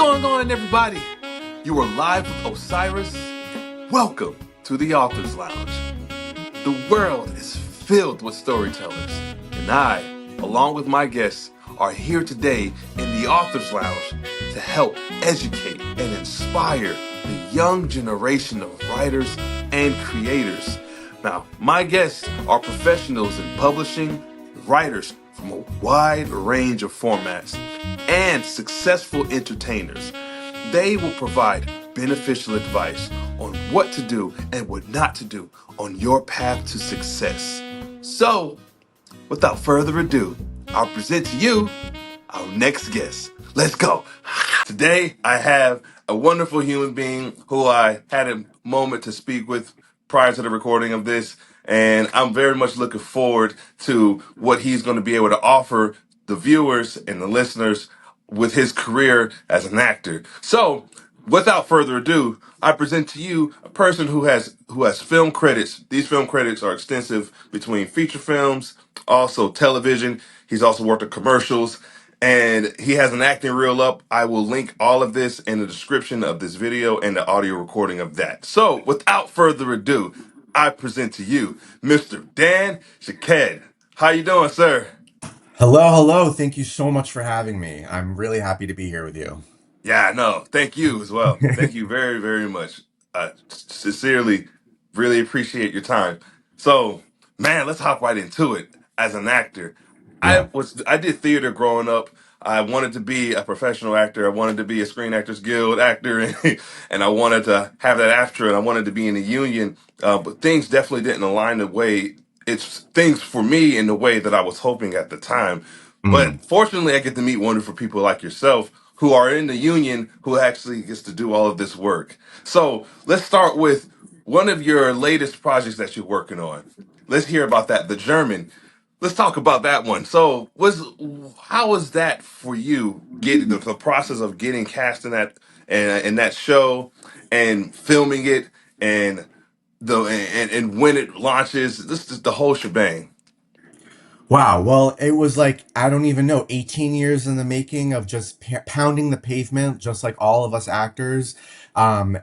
going on, everybody? You are live with Osiris. Welcome to the Author's Lounge. The world is filled with storytellers, and I, along with my guests, are here today in the Author's Lounge to help educate and inspire the young generation of writers and creators. Now, my guests are professionals in publishing, writers from a wide range of formats, and successful entertainers. They will provide beneficial advice on what to do and what not to do on your path to success. So, without further ado, I'll present to you our next guest. Let's go. Today, I have a wonderful human being who I had a moment to speak with prior to the recording of this, and I'm very much looking forward to what he's going to be able to offer the viewers and the listeners with his career as an actor. So, without further ado, I present to you a person who has film credits. These film credits are extensive between feature films, also television. He's also worked on commercials, and he has an acting reel up. I will link all of this in the description of this video and the audio recording of that. So, without further ado, I present to you Mr. Dan Shaked. How you doing, sir? Hello, hello. Thank you so much for having me. I'm really happy to be here with you. Yeah, no, thank you as well. Thank you very, very much. Sincerely, really appreciate your time. So, man, let's hop right into it. As an actor, Yeah. I did theater growing up. I wanted to be a professional actor. I wanted to be a Screen Actors Guild actor, and I wanted to have that after, and I wanted to be in the union. But things definitely didn't align the way it's things for me in the way that I was hoping at the time. Mm. But fortunately, I get to meet wonderful people like yourself who are in the union who actually gets to do all of this work. So let's start with one of your latest projects that you're working on. Let's hear about that, The German. Let's talk about that one. So, was how was that for you? Getting the process of getting cast in that and in that show and filming it and and when it launches, this is the whole shebang. Wow. Well, it was like, I don't even know, 18 years in the making of just pounding the pavement, just like all of us actors. I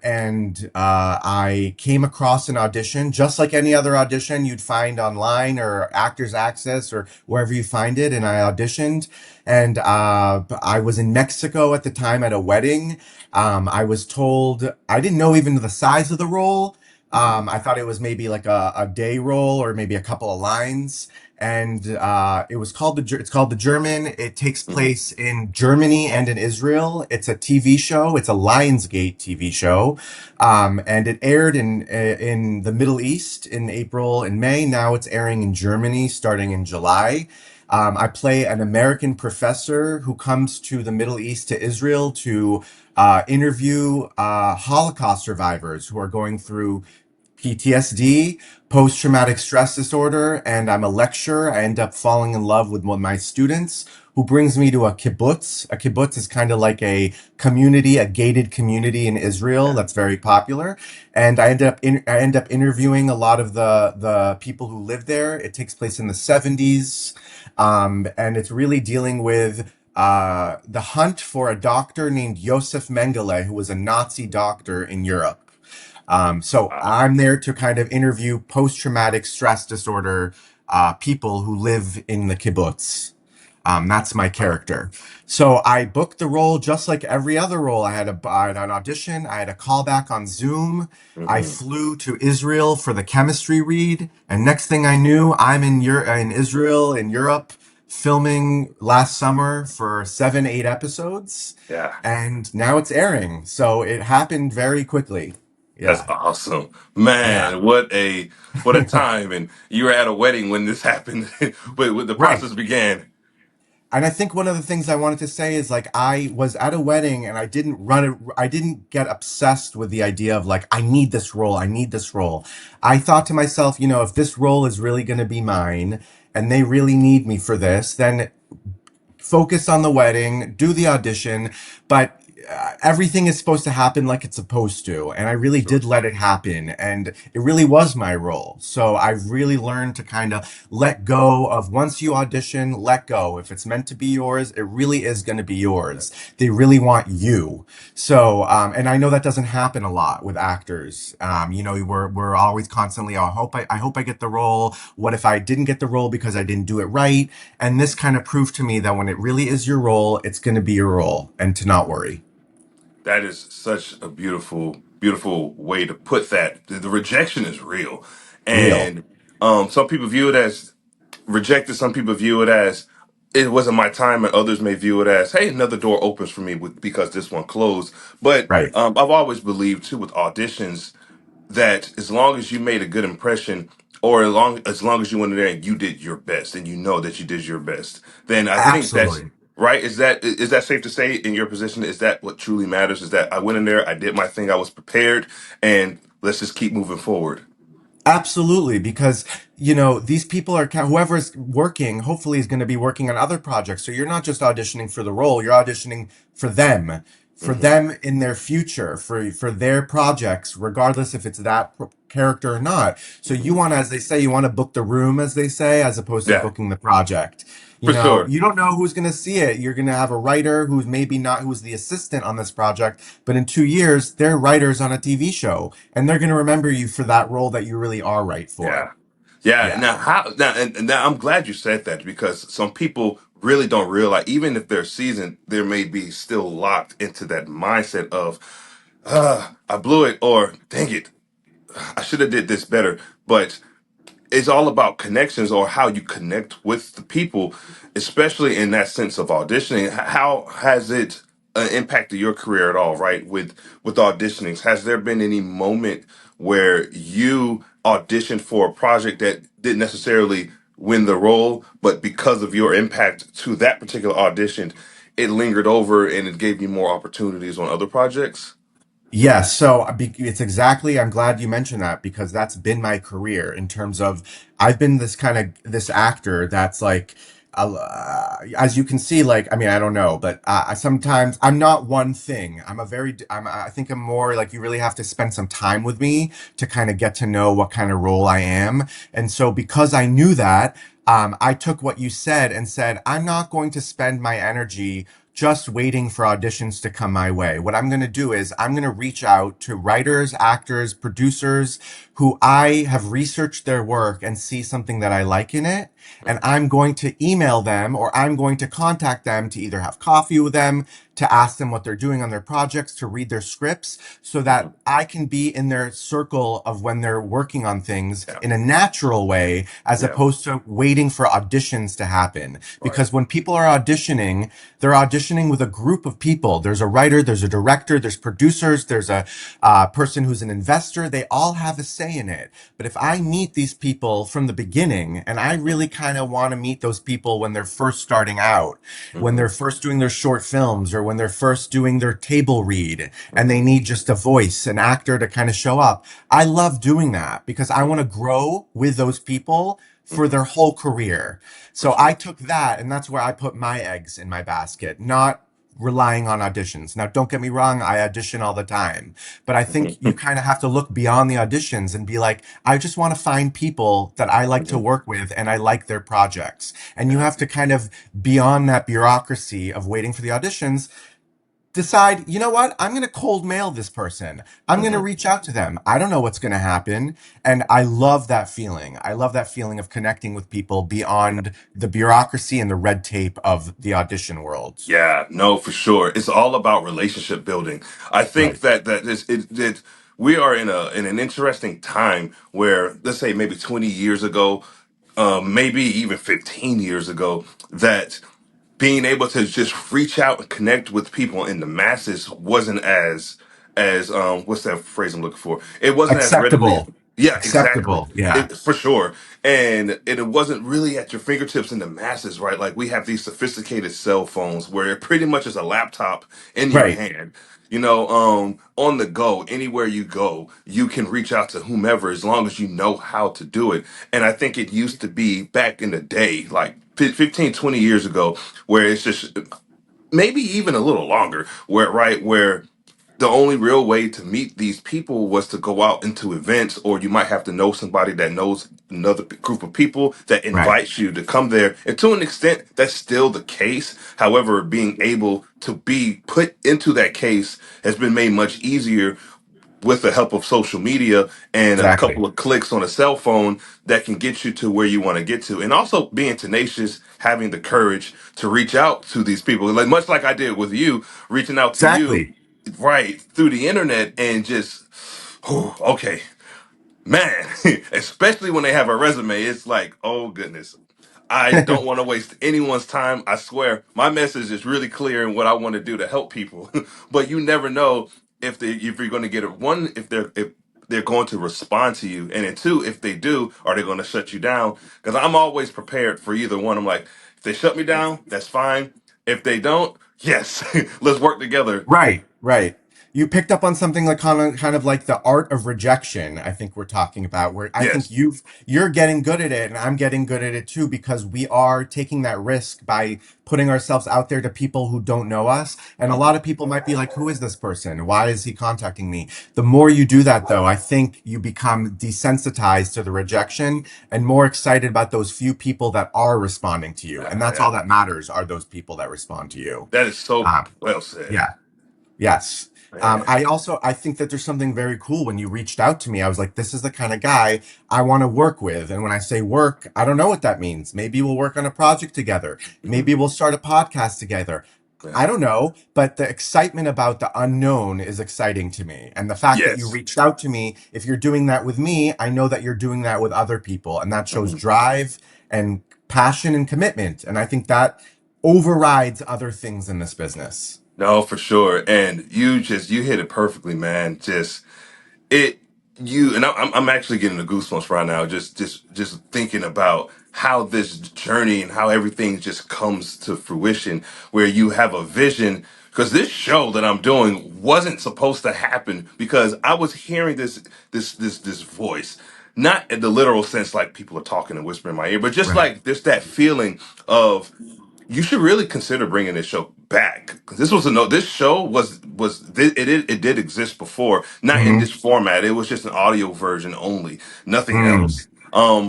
came across an audition, just like any other audition you'd find online or Actors Access or wherever you find it. And I auditioned. And I was in Mexico at the time at a wedding. I was told, I didn't know even the size of the role. I thought it was maybe like a day role or maybe a couple of lines, and it's called The German. It takes Mhm. place in Germany and in Israel. It's a TV show. It's a Lionsgate TV show, and it aired in the Middle East in April and May. Now it's airing in Germany starting in July. I play an American professor who comes to the Middle East to Israel to interview Holocaust survivors who are going through PTSD, post traumatic stress disorder, and I'm a lecturer. I end up falling in love with one of my students who brings me to a kibbutz. A kibbutz is kind of like a community, a gated community in Israel Yeah. that's very popular. And I end up interviewing a lot of the people who live there. It takes place in the 70s. And it's really dealing with the hunt for a doctor named Yosef Mengele, who was a Nazi doctor in Europe. So Wow. I'm there to kind of interview post-traumatic stress disorder people who live in the kibbutz. That's my character. So I booked the role just like every other role. I had an audition. I had a callback on Zoom. I Hmm. flew to Israel for the chemistry read, and next thing I knew, I'm in Israel in Europe filming last summer for 7, 8 episodes, Yeah. and now it's airing. So it happened very quickly. That's Yeah. awesome. Yeah. Man, what a time. And you were at a wedding when this happened, when the Right. process began. And I think one of the things I wanted to say is like I was at a wedding and I didn't get obsessed with the idea of like I need this role, I need this role. I thought to myself, if this role is really going to be mine and they really need me for this, then focus on the wedding, do the audition. But everything is supposed to happen like it's supposed to. And I really Sure. did let it happen. And it really was my role. So I've really learned to kind of let go of once you audition, let go. If it's meant to be yours, it really is going to be yours. They really want you. So, and I know that doesn't happen a lot with actors. We're always constantly, oh, I hope I get the role. What if I didn't get the role because I didn't do it right? And this kind of proved to me that when it really is your role, it's going to be your role and to not worry. That is such a beautiful, beautiful way to put that. The rejection is real, Real. and some people view it as rejected. Some people view it as it wasn't my time, and others may view it as, hey, another door opens for me because this one closed. But Right. I've always believed too with auditions that as long as you made a good impression, or as long as you went in there and you did your best, and you know that you did your best, then I think that's Absolutely. right. Is that safe to say in your position? Is that what truly matters? Is that I went in there, I did my thing, I was prepared, and let's just keep moving forward. Absolutely, because these people are whoever's working, hopefully, is going to be working on other projects. So you're not just auditioning for the role; you're auditioning for Hmm. them in their future, for their projects, regardless if it's that character or not. So you Hmm. want, as they say, you want to book the room, as they say, as opposed to Yeah, booking the project. for sure. You don't know who's going to see it. You're going to have a writer who's maybe not who's the assistant on this project, but in 2 years, they're writers on a TV show, and they're going to remember you for that role that you really are right for. Yeah. Yeah. Yeah, Now, how now? And now I'm glad you said that because some people really don't realize, even if they're seasoned, there may be still locked into that mindset of, I blew it, or dang it, I should have did this better. But it's all about connections or how you connect with the people, especially in that sense of auditioning. How has it impacted your career at all? Right, with auditionings, has there been any moment where you auditioned for a project that didn't necessarily win the role, but because of your impact to that particular audition, it lingered over and it gave you more opportunities on other projects? yeah. So it's exactly. I'm glad you mentioned that because that's been my career in terms of I've been this actor that's like. As you can see, like, I mean, I don't know, but I sometimes I'm not one thing. I think I'm more like you really have to spend some time with me to kind of get to know what kind of role I am. And so because I knew that, I took what you said and said, I'm not going to spend my energy just waiting for auditions to come my way. What I'm going to do is I'm going to reach out to writers, actors, producers who I have researched their work and see something that I like in it. And I'm going to email them or I'm going to contact them to either have coffee with them, to ask them what they're doing on their projects, to read their scripts so Mhm. that I can be in their circle of when they're working on things Yeah, in a natural way, as yeah, opposed to waiting for auditions to happen. right. Because when people are auditioning, they're auditioning with a group of people. There's a writer, there's a director, there's producers, there's a person who's an investor. They all have a say in it. But if I meet these people from the beginning, and I really kind of want to meet those people when they're first starting out, when Hmm. they're first doing their short films, or when they're first doing their table read, and they Hmm. need just a voice, an actor to kind of show up. I love doing that because I want to grow with those people for Hmm. their whole career. For So I sure. took that, and that's where I put my eggs in my basket, not relying on auditions. Now, don't get me wrong, I audition all the time, but I think you Mhm. kind of have to look beyond the auditions and be like, I just want to find people that I like to Mhm. work with and I like their projects. And you Yeah. have to kind of, beyond that bureaucracy of waiting for the auditions, decide, you know what? I'm going to cold mail this person. I'm going to Hmm. reach out to them. I don't know what's going to happen. And I love that feeling. I love that feeling of connecting with people beyond the bureaucracy and the red tape of the audition world. Yeah, no, for sure. It's all about relationship building. I think Right. that we are in an interesting time where, let's say, maybe 20 years ago, maybe even 15 years ago, that being able to just reach out and connect with people in the masses wasn't as what's that phrase I'm looking for? It wasn't as readily. Acceptable. Yeah, exactly. Acceptable. Yeah. It for sure. And it wasn't really at your fingertips in the masses, right? Like we have these sophisticated cell phones where it pretty much is a laptop in your Right. hand. On the go, anywhere you go, you can reach out to whomever as long as you know how to do it. And I think it used to be back in the day, like 15, 20 years ago, where it's just maybe even a little longer, where the only real way to meet these people was to go out into events, or you might have to know somebody that knows another group of people that Right. invites you to come there. And to an extent, that's still the case. However, being able to be put into that case has been made much easier with the help of social media and a Exactly. couple of clicks on a cell phone that can get you to where you want to get to. And also being tenacious, having the courage to reach out to these people, like much like I did with you, reaching out to you Exactly. right through the internet and just, okay, man, especially when they have a resume, it's like, oh goodness. I don't want to waste anyone's time. I swear, my message is really clear in what I want to do to help people. But you never know if you're going to get it. One, if they're going to respond to you, and then two, if they do, are they going to shut you down? Because I'm always prepared for either one. I'm like, if they shut me down, that's fine. If they don't, yes, let's work together. Right, right. You picked up on something like kind of like the art of rejection, I think we're talking about, where I think Yes. you're getting good at it and I'm getting good at it too, because we are taking that risk by putting ourselves out there to people who don't know us. And a lot of people might be like, who is this person? Why is he contacting me? The more you do that though, I think you become desensitized to the rejection and more excited about those few people that are responding to you. And that's Yeah, all that matters, are those people that respond to you. that is so Um, well said, yeah. Yes. man. I think that there's something very cool when you reached out to me. I was like, this is the kind of guy I want to work with. And when I say work, I don't know what that means. Maybe we'll work on a project together. Mhm. Maybe we'll start a podcast together. Yeah. I don't know, but the excitement about the unknown is exciting to me. And the fact that you Yes. reached out to me, if you're doing that with me, I know that you're doing that with other people. And that shows Mhm. drive and passion and commitment. And I think that overrides other things in this business. No, for sure. And you hit it perfectly, man. Just it you and I'm actually getting the goosebumps right now. Just thinking about how this journey and how everything just comes to fruition, where you have a vision. Because this show that I'm doing wasn't supposed to happen because I was hearing this voice. Not in the literal sense like people are talking and whispering in my ear, but just Right. like there's that feeling of you should really consider bringing this show back because this was a no. This show it did exist before, not in Hmm. this format. It was just an audio version only, nothing Mm. else.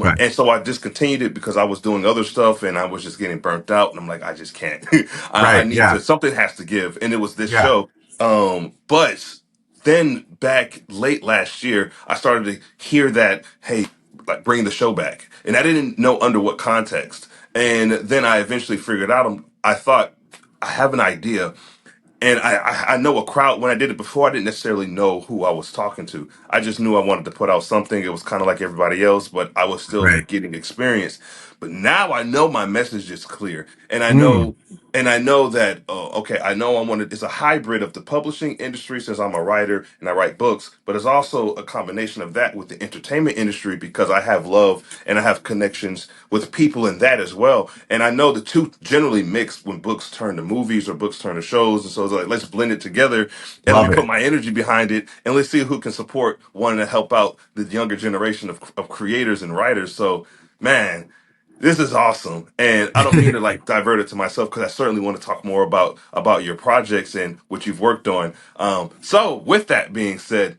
Right. And so I discontinued it because I was doing other stuff and I was just getting burnt out. And I'm like, I just can't. I Right. need to. Yeah. Something has to give, and it was this Yeah. show. But then back late last year, I started to hear that, hey, like bring the show back, and I didn't know under what context. And then I eventually figured out. I thought I have an idea, and I know a crowd. When I did it before, I didn't necessarily know who I was talking to. I just knew I wanted to put out something. It was kind of like everybody else, but I was still Right. getting experience. But now I know my message is clear, and Mm. I know that okay, I know I wanted. It's a hybrid of the publishing industry since I'm a writer and I write books, but it's also a combination of that with the entertainment industry because I have love and I have connections with people in that as well. And I know the two generally mix when books turn to movies or books turn to shows. And so it's like, let's blend it together and let me Love put it. my energy behind it and let's see who can support one to help out the younger generation of creators and writers. So, man, this is awesome. And I don't mean to like divert it to myself because I certainly want to talk more about your projects and what you've worked on. So with that being said,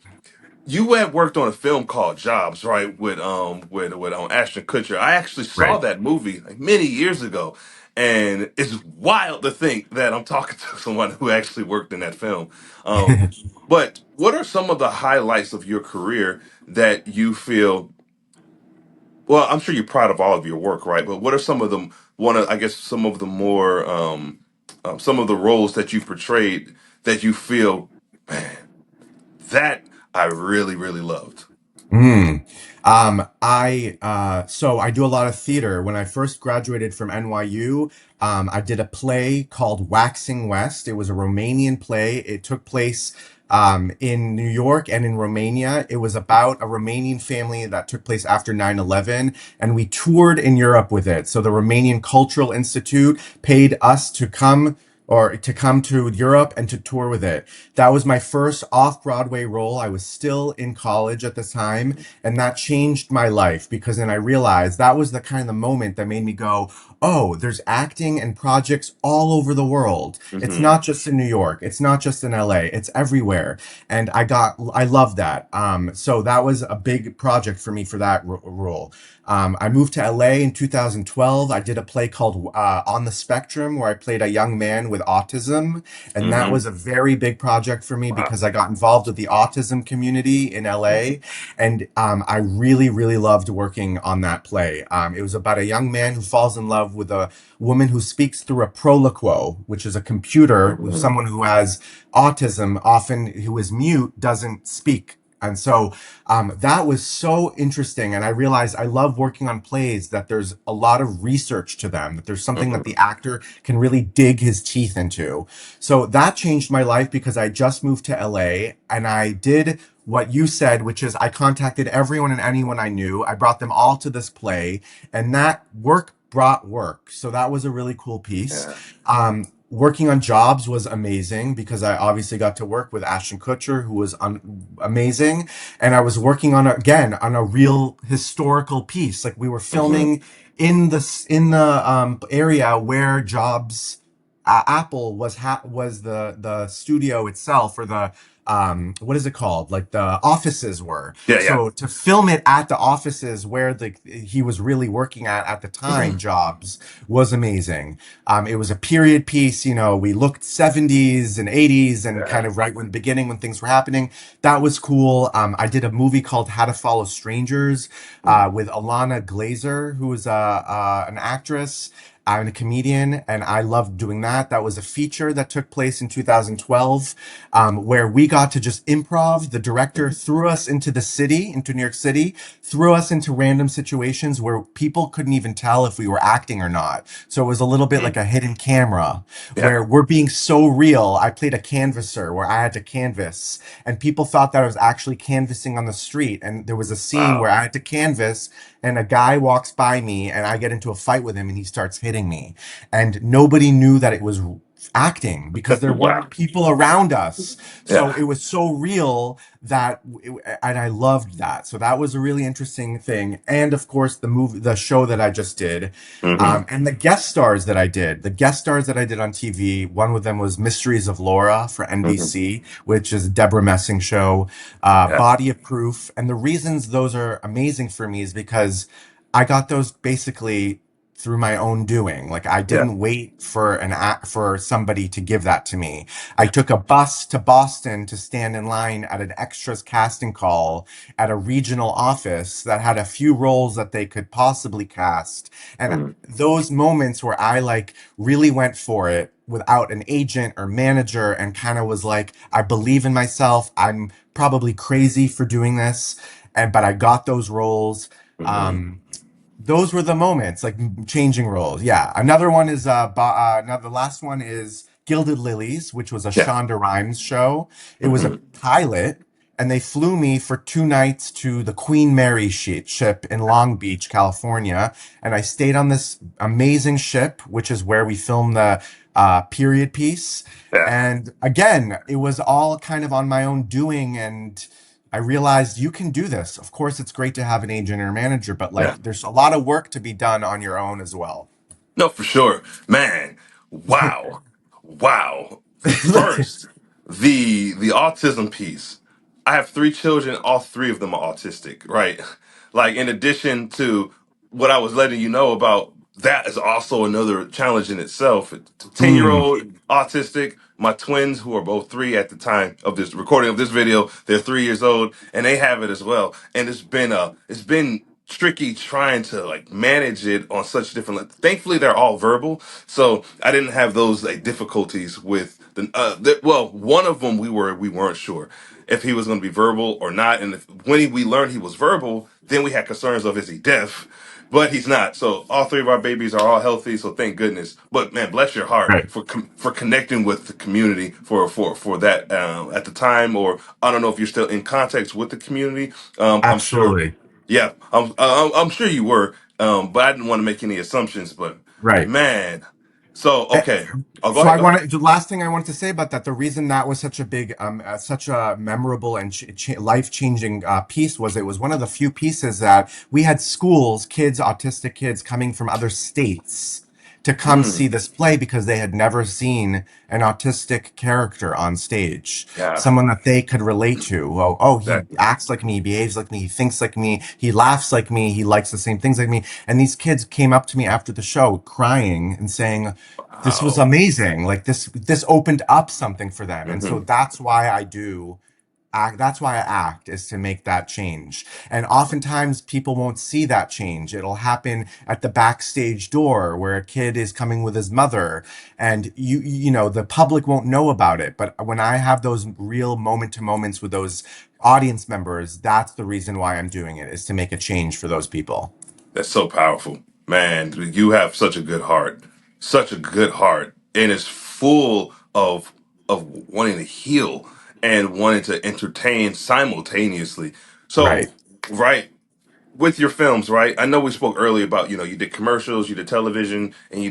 you had worked on a film called Jobs, right? With Ashton Kutcher. I actually saw Right. that movie like many years ago, and it's wild to think that I'm talking to someone who actually worked in that film. Um, but what are some of the highlights of your career that you feel? Well, I'm sure you're proud of all of your work, right? But what are some of them? One of, I guess, some of the more, some of the roles that you've portrayed that you feel, man, that I really, really loved. Mm. So I do a lot of theater. When I first graduated from NYU, I did a play called Waxing West. It was a Romanian play. It took place in New York and in Romania. It was about a Romanian family that took place after 9/11, and we toured in Europe with it. So the Romanian Cultural Institute paid us to come. or to come to Europe and to tour with it. That was my first off-Broadway role. I was still in college at the time, and that changed my life because then I realized that was the kind of moment that made me go, oh, there's acting and projects all over the world. It's Hmm. not just in New York. It's not just in LA. It's everywhere. And I love that. So that was a big project for me for that role. I moved to LA in 2012. I did a play called On the Spectrum, where I played a young man with autism. And that Hmm. was a very big project for me Wow. because I got involved with the autism community in LA. And I really, really loved working on that play. It was about a young man who falls in love with a woman who speaks through a proloquo, which is a computer with Mhm. someone who has autism, often who is mute, doesn't speak. And so that was so interesting. And I realized I love working on plays that there's a lot of research to them, that there's something that the Mhm. actor can really dig his teeth into. So that changed my life because I just moved to LA and I did what you said, which is I contacted everyone and anyone I knew. I brought them all to this play, and that work brought work. So that was a really cool piece. Yeah. Working on Jobs was amazing because I obviously got to work with Ashton Kutcher, who was amazing. And I was working on, again, on a real historical piece. Like we were Hmm. filming in the area where Jobs Apple was the studio itself, or the what is it called, like the offices were. Yeah. Yeah. So to film it at the offices where the he was really working at the time, Hmm. Jobs, was amazing. It was a period piece. We looked 70s and 80s and Yeah. kind of right when the beginning when things were happening. That was cool. I did a movie called How to Follow Strangers with Alana Glazer, who is an actress. I'm a comedian, and I loved doing that. That was a feature that took place in 2012, where we got to just improv. The director Mhm. threw us into the city, into New York City, threw us into random situations where people couldn't even tell if we were acting or not. So it was a little bit like Mhm. a hidden camera Yeah. where we're being so real. I played a canvasser where I had to canvas, and people thought that I was actually canvassing on the street. And there was a scene where Wow. I had to canvas, and a guy walks by me, and I get into a fight with him, and he starts hitting me. And nobody knew that it was acting because there Wow. weren't people around us. So Yeah. it was so real and I loved that. So that was a really interesting thing. And of course, the show that I just did, Hmm. and the guest stars that I did on TV. One of them was Mysteries of Laura for Hmm. NBC, which is a Deborah Messing show, Yeah. Body of Proof. And the reasons those are amazing for me is because I got those basically through my own doing. Like I Yeah. didn't wait for for somebody to give that to me. I took a bus to Boston to stand in line at an extras casting call at a regional office that had a few roles that they could possibly cast. And Mhm. those moments where I like really went for it without an agent or manager and kind of was like, I believe in myself. I'm probably crazy for doing this. But I got those roles. Mhm. Um, those were the moments, like changing roles. Yeah. Another one is another the last one is Gilded Lilies, which was a Yeah. Shonda Rhimes show. It was a Hmm. pilot, and they flew me for 2 nights to the Queen Mary ship in Long Beach, California, and I stayed on this amazing ship, which is where we filmed the period piece. Yeah. And again, it was all kind of on my own doing, and I realized you can do this. Of course, it's great to have an agent or manager, but Yeah. like there's a lot of work to be done on your own as well. No, for sure, man. Wow. Wow. First, the autism piece. I have three children. All three of them are autistic, right? Like, in addition to what I was letting you know about, that is also another challenge in itself. 10-year Mm, old autistic. My twins, who are both three at the time of this recording of this video, they're 3 years old, and they have it as well. And it's been tricky trying to like manage it on such different. Thankfully, they're all verbal, so I didn't have those like difficulties with well, one of them we weren't sure if he was going to be verbal or not, and we learned he was verbal, then we had concerns of is he deaf, but he's not. So all three of our babies are all healthy, so thank goodness. But man, bless your heart right. for connecting with the community for that at the time, or I don't know if you're still in contact with the community. I'm sure. Absolutely. Yeah, I'm sure you were, but I didn't want to make any assumptions. But Right. man. So Eh, okay. Oh, go So ahead. I Go ahead. wanted the last thing I wanted to say about that, the reason that was such a big, such a memorable and life-changing piece was it was one of the few pieces that we had schools, kids, autistic kids coming from other states to come see Mm, this play because they had never seen an autistic character on stage, yeah. someone that they could relate to. Oh, he Exactly. acts like me, he behaves like me, he thinks like me, he laughs like me, he likes the same things like me. And these kids came up to me after the show crying and saying, this was Wow. amazing. Like this opened up something for them. And so Hmm. that's why I do act. That's why I act, is to make that change. And oftentimes people won't see that change. It'll happen at the backstage door where a kid is coming with his mother and the public won't know about it. But when I have those real moment to moments with those audience members, that's the reason why I'm doing it, is to make a change for those people. That's so powerful, man. You have such a good heart, such a good heart, and it's full of wanting to heal and wanting to entertain simultaneously. So, Right. right, with your films, right? I know we spoke earlier about, you did commercials, you did television, and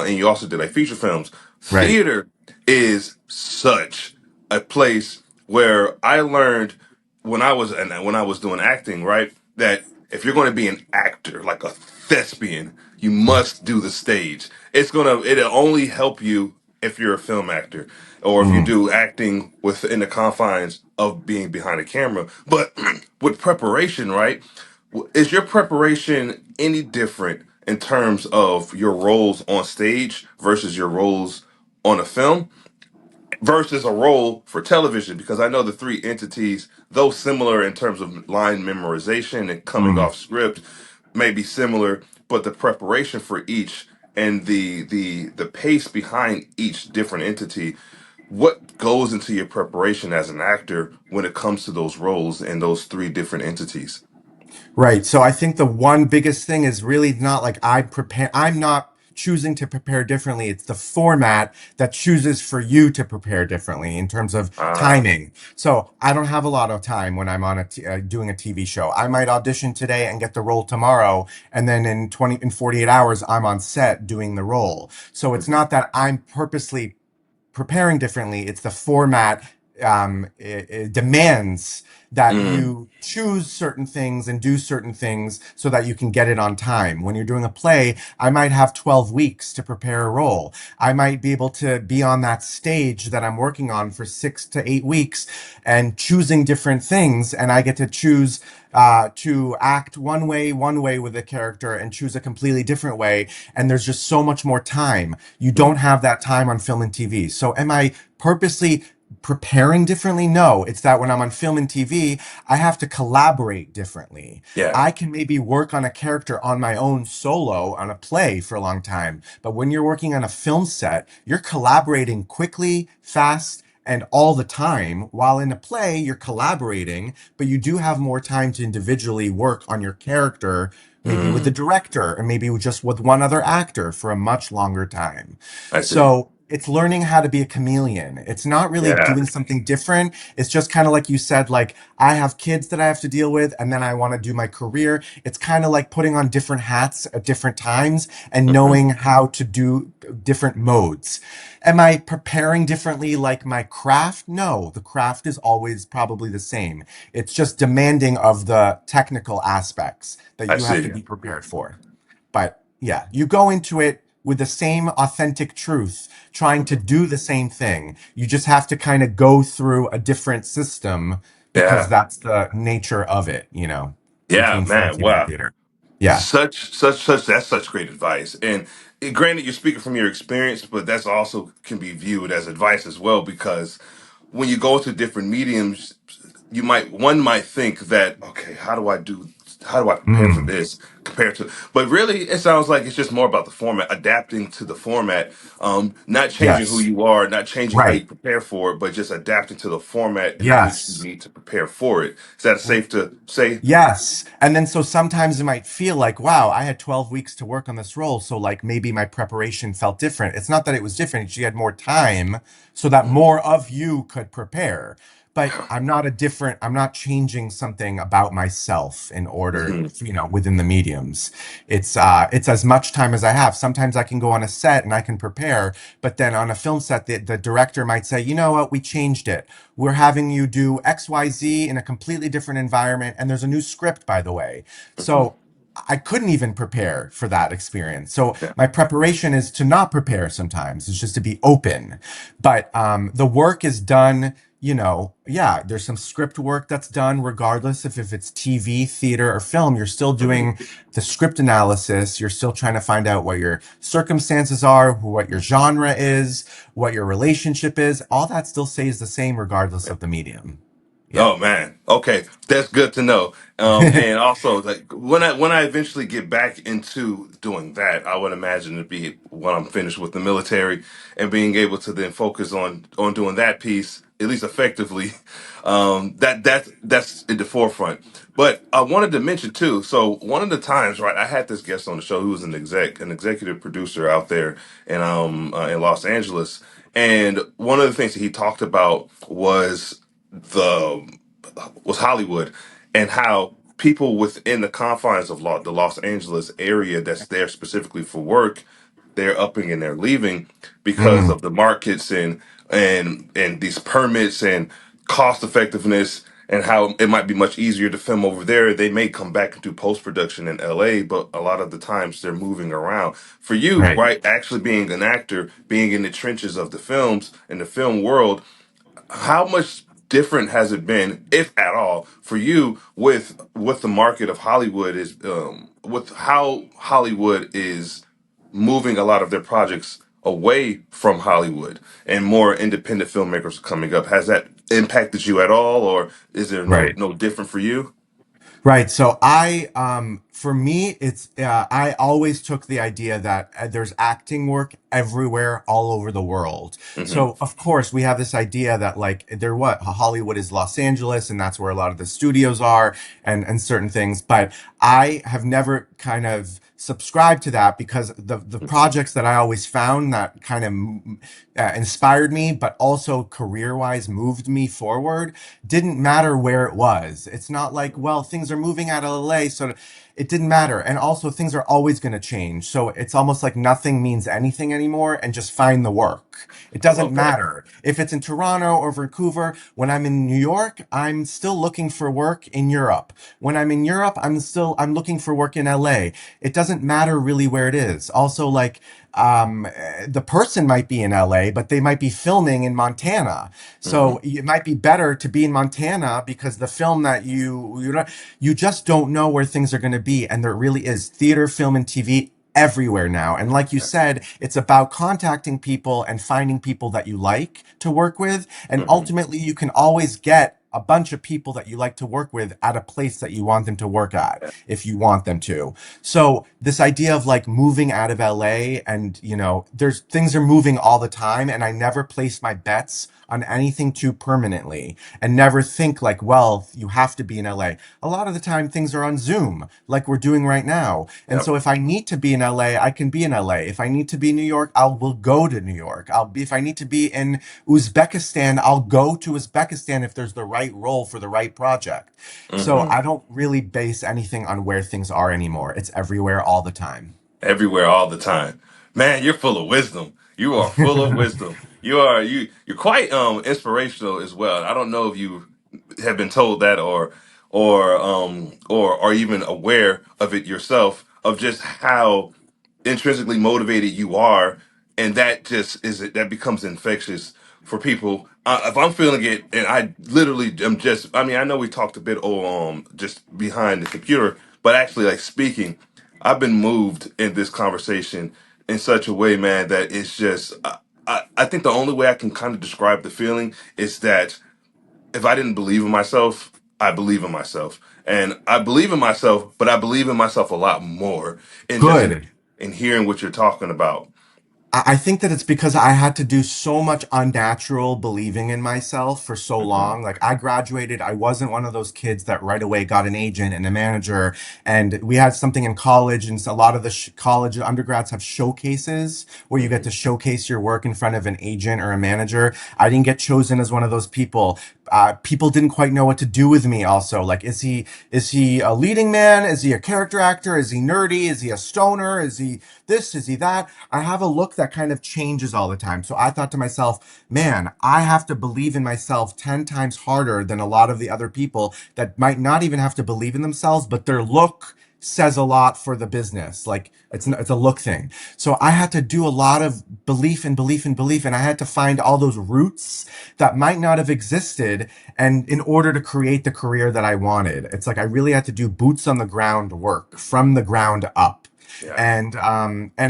and you also did like feature films. Right. Theater is such a place where I learned when I was doing acting, right? That if you're going to be an actor, like a thespian, you must do the stage. It'll only help you if you're a film actor or if you Mm. do acting within the confines of being behind a camera. But with preparation, right? Is your preparation any different in terms of your roles on stage versus your roles on a film versus a role for television? Because I know the three entities, though similar in terms of line memorization and coming Mm. off script, may be similar, but the preparation for each and the pace behind each different entity, what goes into your preparation as an actor when it comes to those roles and those three different entities? Right. So I think the one biggest thing is really not like I'm not choosing to prepare differently. It's the format that chooses for you to prepare differently in terms of Ah, timing. So I don't have a lot of time when I'm on doing a TV show. I might audition today and get the role tomorrow. And then in 48 hours, I'm on set doing the role. So it's mhm. not that I'm purposely preparing differently. It's the format it demands that Mm, you choose certain things and do certain things so that you can get it on time. When you're doing a play, I might have 12 weeks to prepare a role. I might be able to be on that stage that I'm working on for 6 to 8 weeks and choosing different things. And I get to choose to act one way with a character and choose a completely different way. And there's just so much more time. You don't mm, have that time on film and TV. So am I purposely preparing differently? No, it's that when I'm on film and TV, I have to collaborate differently. yeah. I can maybe work on a character on my own solo on a play for a long time. But when you're working on a film set, you're collaborating quickly, fast, and all the time. While in a play, you're collaborating, but you do have more time to individually work on your character, maybe with the Mm, director, or maybe just with one other actor for a much longer time. I see. So it's learning how to be a chameleon. It's not really Yeah. doing something different. It's just kind of like you said, like I have kids that I have to deal with, and then I want to do my career. It's kind of like putting on different hats at different times and Hmm. knowing how to do different modes. Am I preparing differently like my craft? No, the craft is always probably the same. It's just demanding of the technical aspects that I you have to see. be prepared for. But yeah, you go into it with the same authentic truth, trying to Mhm. do the same thing. You just have to kind of go through a different system because Yeah. that's the nature of it, Yeah, between film, man. TV, and Wow. theater. Yeah. That's such great advice. And granted, you're speaking from your experience, but that's also can be viewed as advice as well because when you go to different mediums, one might think that, okay, how do I prepare for Mm. this compared to, but really it sounds like it's just more about the format, adapting to the format, not changing who Yes. you are, not changing how Right. you prepare for it, but just adapting to the format in which you Yes. need to prepare for it. Is that safe to say? Yes. And then so sometimes it might feel like, wow, I had 12 weeks to work on this role. So like maybe my preparation felt different. It's not that it was different. You had more time so that Mm, more of you could prepare. but I'm not changing something about myself in order, Hmm. within the mediums. It's as much time as I have. Sometimes I can go on a set and I can prepare, but then on a film set, the director might say, you know what, we changed it. We're having you do XYZ in a completely different environment, and there's a new script, by the way. Hmm. So I couldn't even prepare for that experience. So Yeah. my preparation is to not prepare sometimes. It's just to be open. But the work is done, yeah, there's some script work that's done regardless if it's TV, theater, or film. You're still Hmm. doing the script analysis. You're still trying to find out what your circumstances are, what your genre is, what your relationship is. All that still stays the same regardless of the medium. Yeah. Oh man. Okay, that's good to know. And also, like when I eventually get back into doing that, I would imagine it'd be when I'm finished with the military and being able to then focus on doing that piece at least effectively. That's at the forefront. But I wanted to mention too. So one of the times, right, I had this guest on the show who was an executive producer out there in Los Angeles, and one of the things that he talked about the was Hollywood and how people within the confines of the Los Angeles area that's there specifically for work, they're upping and they're leaving because Mm, of the markets and these permits and cost effectiveness and how it might be much easier to film over there. They may come back and do post production in LA, but a lot of the times they're moving around. For you, right. right, actually being an actor, being in the trenches of the films in the film world, how much different has it been, if at all, for you with the market of Hollywood is with how Hollywood is moving a lot of their projects away from Hollywood and more independent filmmakers are coming up? Has that impacted you at all, or is there Right. no different for you? Right. So for me, I always took the idea that there's acting work everywhere, all over the world. Hmm. So of course we have this idea that like Hollywood is Los Angeles and that's where a lot of the studios are and certain things. But I have never kind of subscribed to that because the projects that I always found that kind of inspired me, but also career wise moved me forward didn't matter where it was. It's not like, well, things are moving out of LA, so it didn't matter. And also, things are always going to change. So it's almost like nothing means anything anymore and just find the work. It I doesn't love that. matter. If it's in Toronto or Vancouver, when I'm in New York, I'm still looking for work in Europe. When I'm in Europe, I'm looking for work in LA. It doesn't matter really where it is. Also, like, the person might be in LA, but they might be filming in Montana. Hmm. So it might be better to be in Montana because the film that you just don't know where things are going to be, and there really is theater, film, and TV everywhere now. And like you said, it's about contacting people and finding people that you like to work with, and Hmm. ultimately you can always get a bunch of people that you like to work with at a place that you want them to work at if you want them to. So this idea of like moving out of LA and there's things are moving all the time and I never place my bets on anything too permanently and never think like, well, you have to be in LA. A lot of the time things are on Zoom like we're doing right now. And Yep. so if I need to be in LA, I can be in LA. If I need to be in New York, will go to New York. If I need to be in Uzbekistan, I'll go to Uzbekistan if there's the right role for the right project. So Hmm. I don't really base anything on where things are anymore. It's everywhere all the time. Everywhere all the time. Man, you're full of wisdom. You are full of wisdom. You're quite inspirational as well. I don't know if you have been told that or are even aware of it yourself of just how intrinsically motivated you are, and that just is that becomes infectious for people. If I'm feeling it, and I literally am just, I mean, I know we talked a bit just behind the computer, but actually, like speaking, I've been moved in this conversation in such a way, man, that it's just. I think the only way I can kind of describe the feeling is that if I didn't believe in myself, I believe in myself. And I believe in myself, but I believe in myself a lot more. And just Good. in hearing what you're talking about. I think that it's because I had to do so much unnatural believing in myself for so Hmm. long. Like I graduated, I wasn't one of those kids that right away got an agent and a manager. And we had something in college, and so a lot of the college undergrads have showcases where you get Hmm. to showcase your work in front of an agent or a manager. I didn't get chosen as one of those people. people didn't quite know what to do with me. Also, like, is he a leading man? Is he a character actor? Is he nerdy? Is he a stoner? Is he this? Is he that? I have a look that kind of changes all the time. So I thought to myself, man, I have to believe in myself 10 times harder than a lot of the other people that might not even have to believe in themselves, but their look says a lot for the business. Like, it's a look thing. So I had to do a lot of belief and belief and belief, and I had to find all those roots that might not have existed, and in order to create the career that I wanted. It's like I really had to do boots on the ground work from the ground up. Yeah. And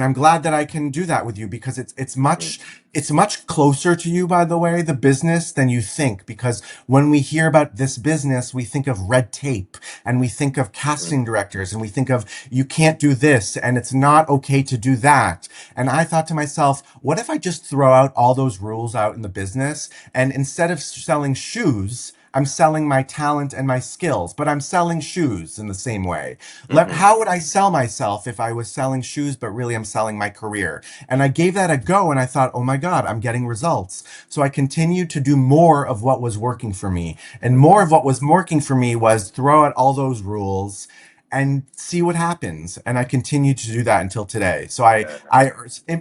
I'm glad that I can do that with you, because it's much closer to you, by the way, the business, than you think. Because when we hear about this business, we think of red tape, and we think of casting directors, and we think of, you can't do this and it's not okay to do that. And I thought to myself, what if I just throw out all those rules out in the business, and instead of selling shoes, I'm selling my talent and my skills, but I'm selling shoes in the same way. Hmm. How would I sell myself if I was selling shoes, but really I'm selling my career? And I gave that a go, and I thought, oh my God, I'm getting results. So I continued to do more of what was working for me. And more of what was working for me was throw out all those rules and see what happens. And I continue to do that until today. So Yeah.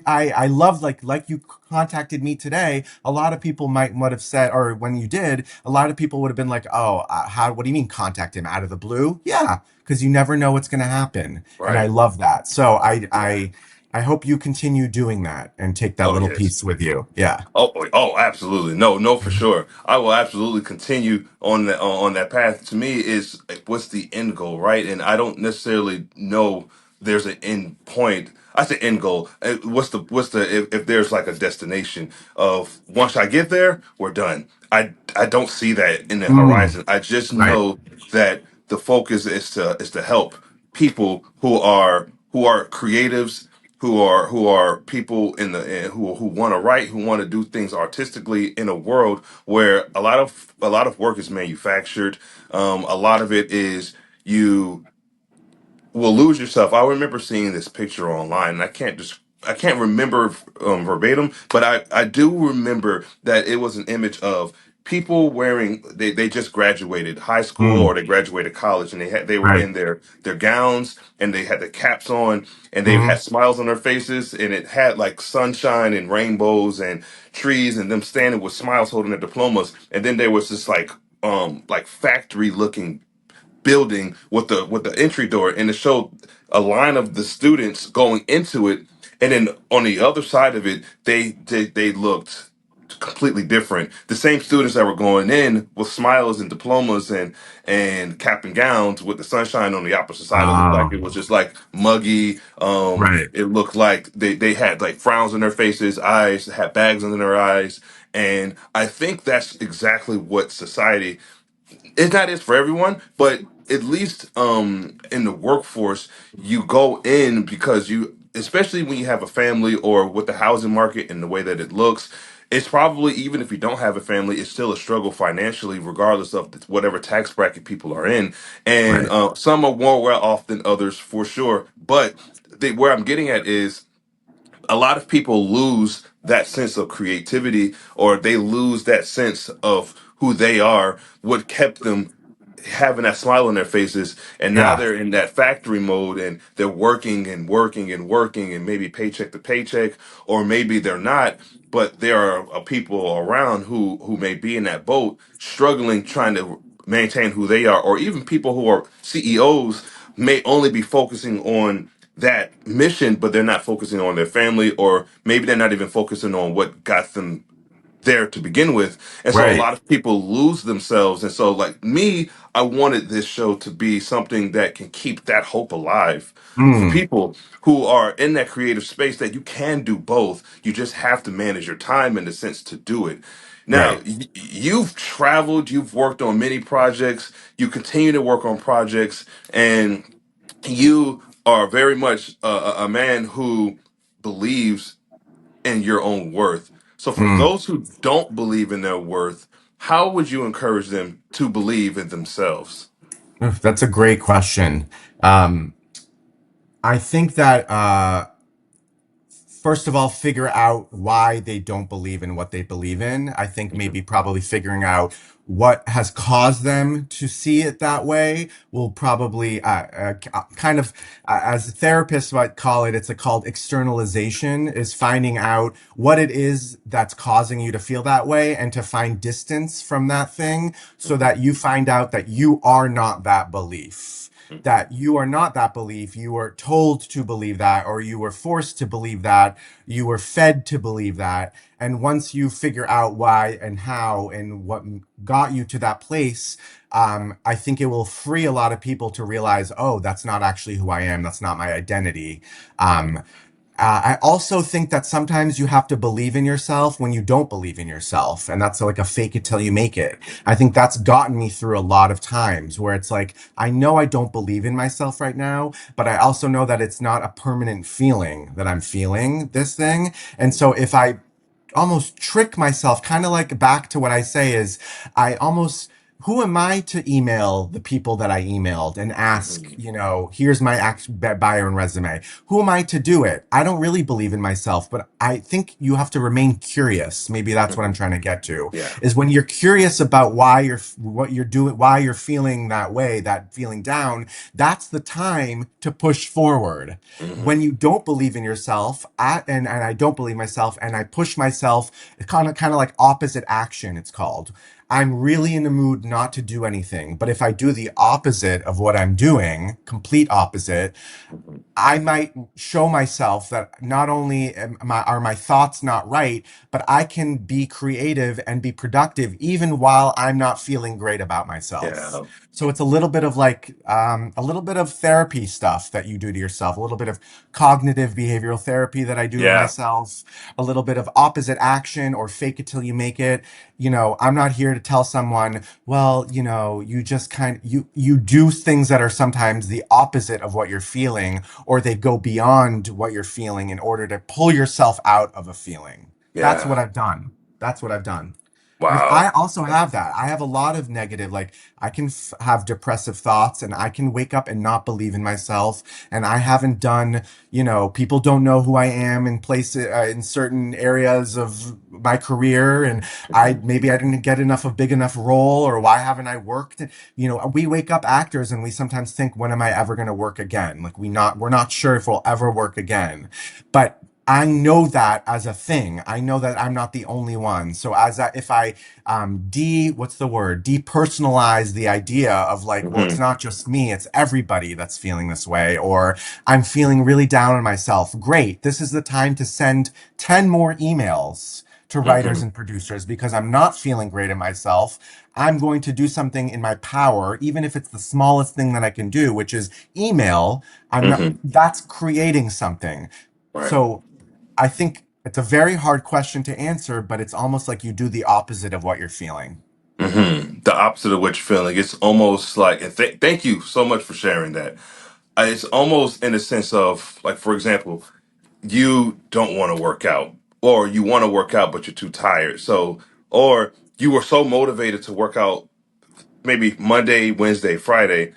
I love, like you contacted me today. A lot of people might would have said, or when you did, a lot of people would have been like, "Oh, how? What do you mean contact him out of the blue?" Yeah, because you never know what's going to happen, and I Right. love that. So Yeah. I hope you continue doing that and take that Oh, little yes. piece with you. Yeah. Oh, absolutely. No, no, for sure. I will absolutely continue on that path. To me, is what's the end goal, right? And I don't necessarily know there's an end point. I say end goal. What's the if there's like a destination of once I get there, we're done. I don't see that in the Mm, horizon. I just right. know that the focus is to help people who are creatives, who are people who want to write, who want to do things artistically in a world where a lot of work is manufactured. A lot of it is you will lose yourself. I remember seeing this picture online, and I can't remember verbatim, but I do remember that it was an image of people wearing they just graduated high school or Mm, they graduated college, and they were right. in their gowns, and they had the caps on, and they Mm, had smiles on their faces, and it had like sunshine and rainbows and trees, and them standing with smiles holding their diplomas. And then there was this like factory looking building with the entry door, and it showed a line of the students going into it, and then on the other side of it they looked completely different. The same students that were going in with smiles and diplomas and cap and gowns with the sunshine on the opposite side, it looked like oh, it was just like muggy. right. It looked like they had like frowns on their faces, eyes had bags under their eyes. And I think that's exactly what society, it's not is for everyone, but at least in the workforce, you go in because you, especially when you have a family or with the housing market and the way that it looks, it's probably, even if you don't have a family, it's still a struggle financially, regardless of whatever tax bracket people are in. And Right. some are more well off than others for sure. But where I'm getting at is a lot of people lose that sense of creativity, or they lose that sense of who they are, what kept them having that smile on their faces. And now Yeah. they're in that factory mode, and they're working and working and working, and maybe paycheck to paycheck, or maybe they're not. But there are people around who may be in that boat, struggling, trying to maintain who they are, or even people who are CEOs may only be focusing on that mission, but they're not focusing on their family, or maybe they're not even focusing on what got them there to begin with. And so a Right. lot of people lose themselves. And so, like me, I wanted this show to be something that can keep that hope alive for Mm, people who are in that creative space, that you can do both. You just have to manage your time in the sense to do it. Now, right. you've traveled, you've worked on many projects, you continue to work on projects, and you are very much a man who believes in your own worth. So, for Mm. those who don't believe in their worth, how would you encourage them to believe in themselves? Oof, that's a great question. I think that first of all, figure out why they don't believe in what they believe in. I think Mhm. maybe probably figuring out what has caused them to see it that way will probably kind of, as therapists might call it, it's called externalization, is finding out what it is that's causing you to feel that way and to find distance from that thing so Mhm. that you find out that you are not that belief, Mhm. that you are not that belief. You were told to believe that, or you were forced to believe that. You were fed to believe that. And once you figure out why and how and what got you to that place, I think it will free a lot of people to realize, oh, that's not actually who I am. That's not my identity. Um, I also think that sometimes you have to believe in yourself when you don't believe in yourself. And that's like a fake it till you make it. I think that's gotten me through a lot of times where it's like, I know I don't believe in myself right now, but I also know that it's not a permanent feeling that I'm feeling this thing. And so Mhm. if I almost trick myself, kind of like back to what I say is I almost, who am I to email the people that I emailed and ask, Mhm. here's my bio and resume. Who am I to do it? I don't really believe in myself, but I think you have to remain curious. Maybe that's what I'm Mhm. trying to get to, Yeah. is when you're curious about what you're doing, why you're feeling that way, that feeling down, that's the time to push forward. When Mhm. you don't believe in yourself, and I don't believe myself, and I push myself, kind of like opposite action, it's called. I'm really in the mood not to do anything. But if I do the opposite of what I'm doing, complete opposite, Mhm. I might show myself that not only are my thoughts not right, but I can be creative and be productive even while I'm not feeling great about myself. Yeah. So it's a little bit of like a little bit of therapy stuff that you do to yourself, a little bit of cognitive behavioral therapy that I do to Yeah. myself, a little bit of opposite action or fake it till you make it. I'm not here to tell someone, well, you just you do things that are sometimes the opposite of what you're feeling, or they go beyond what you're feeling in order to pull yourself out of a feeling. That's what Yeah. I've done. That's what I've done. I Wow. also have that. I have a lot of negative, like I can have depressive thoughts and I can wake up and not believe in myself. And I haven't done, people don't know who I am in places, in certain areas of my career. And Mhm. maybe I didn't get enough of big enough role, or why haven't I worked? We wake up actors and we sometimes think, when am I ever going to work again? Like we're not sure if we'll ever work again. But I know that as a thing. I know that I'm not the only one. So if I what's the word? Depersonalize the idea of like, well, it's Mhm. not just me, it's everybody that's feeling this way, or I'm feeling really down on myself. Great. This is the time to send 10 more emails to writers Mhm. and producers because I'm not feeling great in myself. I'm going to do something in my power, even if it's the smallest thing that I can do, which is email. Mhm. That's creating something. Right. So I think it's a very hard question to answer, but it's almost like you do the opposite of what you're feeling. The opposite of what you're feeling. It's almost like, and thank you so much for sharing that. It's almost in the sense of, like, for example, you don't want to work out, or you want to work out, but you're too tired. So, or you were so motivated to work out maybe Monday, Wednesday, Friday,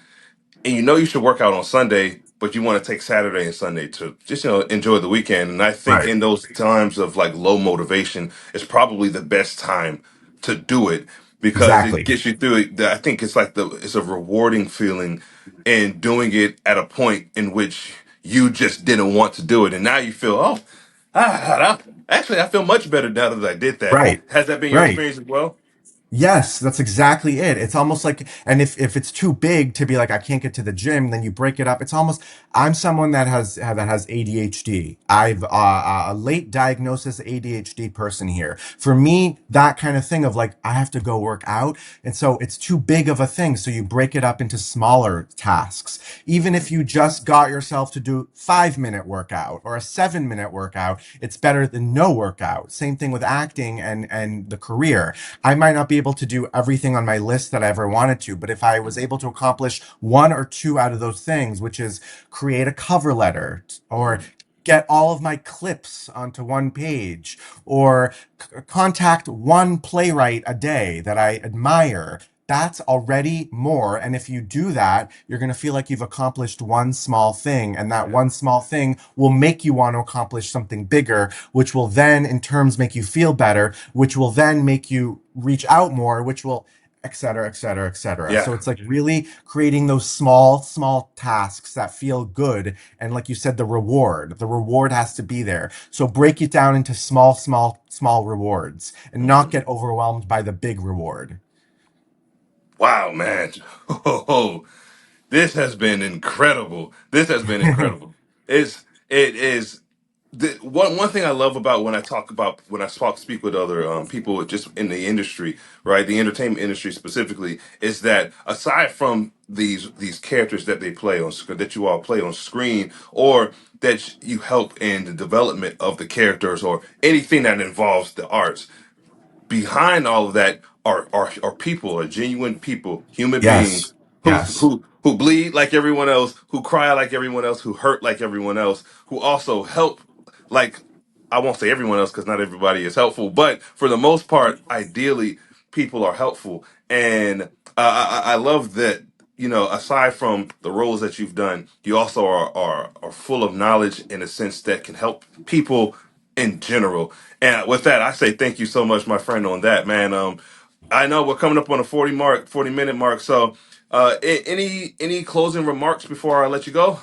and you know you should work out on Sunday, but you want to take Saturday and Sunday to just enjoy the weekend. And I think Right. in those times of like low motivation, it's probably the best time to do it because it Exactly. gets you through it. I think it's a rewarding feeling in doing it at a point in which you just didn't want to do it, and now you feel, oh, actually I feel much better now that I did that. Right. Has that been your Right. experience as well? Yes, that's exactly it. It's almost like, and if it's too big to be like, I can't get to the gym, then you break it up. It's almost, I'm someone that has ADHD. I've a late diagnosis ADHD person here. For me, that kind of thing of like, I have to go work out. And so it's too big of a thing. So you break it up into smaller tasks. Even if you just got yourself to do 5 minute workout or a 7 minute workout, it's better than no workout. Same thing with acting and the career. I might not be able to do everything on my list that I ever wanted to, but if I was able to accomplish one or two out of those things, which is create a cover letter or Mhm. get all of my clips onto one page or contact one playwright a day that I admire, that's already more. And if you do that, you're going to feel like you've accomplished one small thing. And that Yeah. one small thing will make you want to accomplish something bigger, which will then in terms make you feel better, which will then make you reach out more, which will et cetera, et cetera, et cetera. So Yeah. it's like really creating those small tasks that feel good. And like you said, the reward has to be there. So break it down into small rewards and not Mhm. get overwhelmed by the big reward. Wow, man. Oh, this has been incredible. This has been incredible. It is one thing I love about when I talk about when I speak with other people just in the industry, right? The entertainment industry specifically, is that aside from these characters that they play on that you all play on screen, or that you help in the development of the characters, or anything that involves the arts, behind all of that are people, are genuine people, human Yes. beings Yes. who bleed like everyone else, who cry like everyone else, who hurt like everyone else, who also help like, I won't say everyone else because not everybody is helpful, but for the most part, ideally, people are helpful. And I love that, aside from the roles that you've done, you also are full of knowledge in a sense that can help people in general. And with that, I say thank you so much, my friend, on that, man. I know we're coming up on a 40-minute mark. So, any closing remarks before I let you go?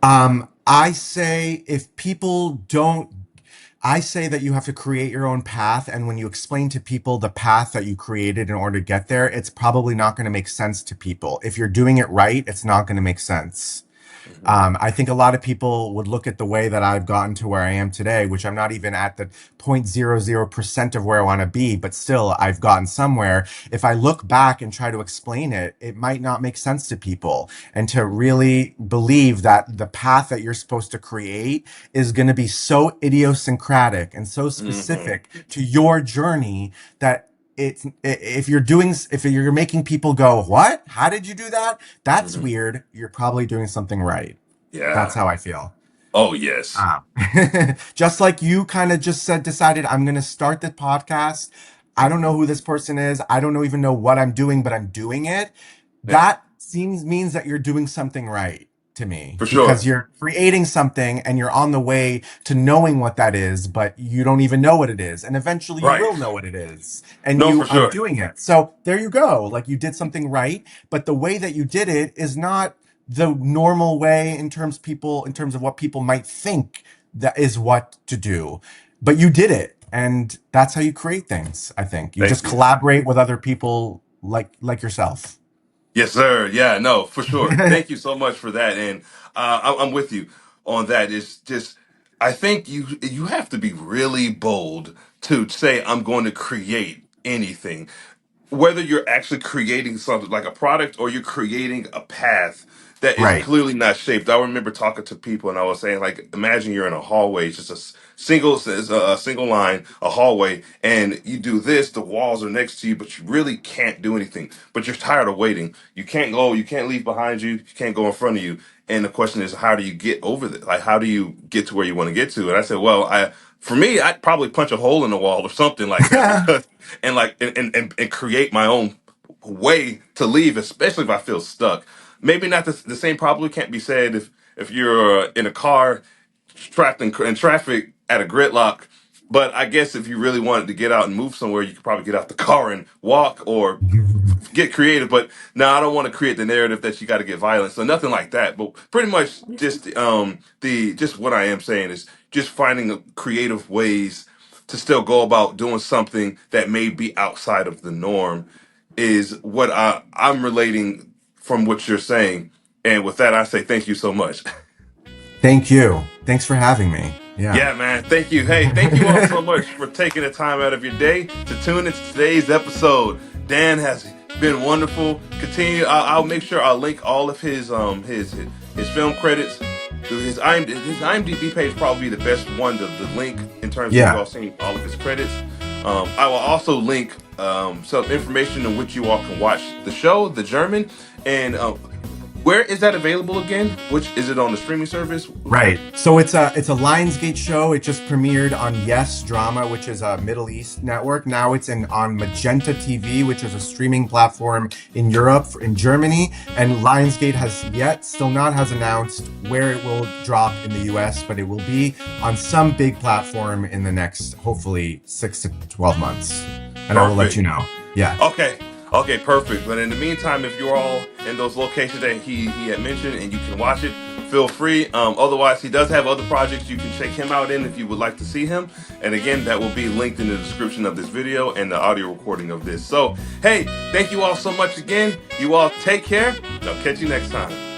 I say if people don't, I say that you have to create your own path. And when you explain to people the path that you created in order to get there, it's probably not going to make sense to people. If you're doing it right, it's not going to make sense. Mhm. I think a lot of people would look at the way that I've gotten to where I am today, which I'm not even at the 0.00% of where I want to be, but still I've gotten somewhere. If I look back and try to explain it, it might not make sense to people. And to really believe that the path that you're supposed to create is going to be so idiosyncratic and so Mhm. specific to your journey that if you're making people go, what? How did you do that? That's Mhm. weird. You're probably doing something right. That's Yeah. how I feel. Oh, yes. Ah. Just like you kind of just decided, I'm going to start the podcast. I don't know Mhm. who this person is. I don't even know what I'm doing, but I'm doing it. Yeah, That seems means that you're doing something right to me for because sure. you're creating something and you're on the way to knowing what that is, but you don't even know what it is. And eventually you Right. will know what it is. And No, you for are sure. doing it. So there you go. Like you did something right, but the way that you did it is not the normal way in terms of what people might think that is what to do. But you did it. And that's how you create things, I think. You Thank just you. collaborate with other people like yourself. Yes, sir. Yeah, no, for sure. Thank you so much for that. And I'm with you on that. It's just, I think you have to be really bold to say, I'm going to create anything, whether you're actually creating something like a product or you're creating a path that is Right. clearly not shaped. I remember talking to people and I was saying, like, imagine you're in a hallway, it's just a single line, a hallway, and you do this, the walls are next to you, but you really can't do anything. But you're tired of waiting. You can't go, you can't leave behind you, you can't go in front of you. And the question is, how do you get over this? Like, how do you get to where you want to get to? And I said, well, for me, I'd probably punch a hole in the wall or something like that, because and create my own way to leave, especially if I feel stuck. Maybe not the same probably can't be said if you're in a car trapped in traffic at a gridlock. But I guess if you really wanted to get out and move somewhere, you could probably get out the car and walk, or get creative. But no, I don't want to create the narrative that you got to get violent. So nothing like that. But pretty much just the just what I am saying is just finding creative ways to still go about doing something that may be outside of the norm is what I'm relating from what you're saying. And with that, I say thank you so much. Thank you. Thanks for having me. Yeah. Yeah, man. Thank you. Hey, thank you all so much for taking the time out of your day to tune into today's episode. Dan has been wonderful. Continue. I'll make sure I'll link all of his film credits through his IMDb page. Probably the best one to link in terms of you Yeah. all seeing all of his credits. I will also link some information in which you all can watch the show, The German, and Where is that available again? Which is it on the streaming service? Right. So it's a Lionsgate show. It just premiered on Yes Drama, which is a Middle East network. Now it's on Magenta TV, which is a streaming platform in Europe, in Germany. And Lionsgate has announced where it will drop in the US, but it will be on some big platform in the next, hopefully, 6 to 12 months. And I will let you Perfect. know. Yeah. Okay. Okay, perfect. But in the meantime, if you're all in those locations that he had mentioned and you can watch it, feel free. Otherwise, he does have other projects you can check him out in if you would like to see him. And again, that will be linked in the description of this video and the audio recording of this. So, hey, thank you all so much again. You all take care. I'll catch you next time.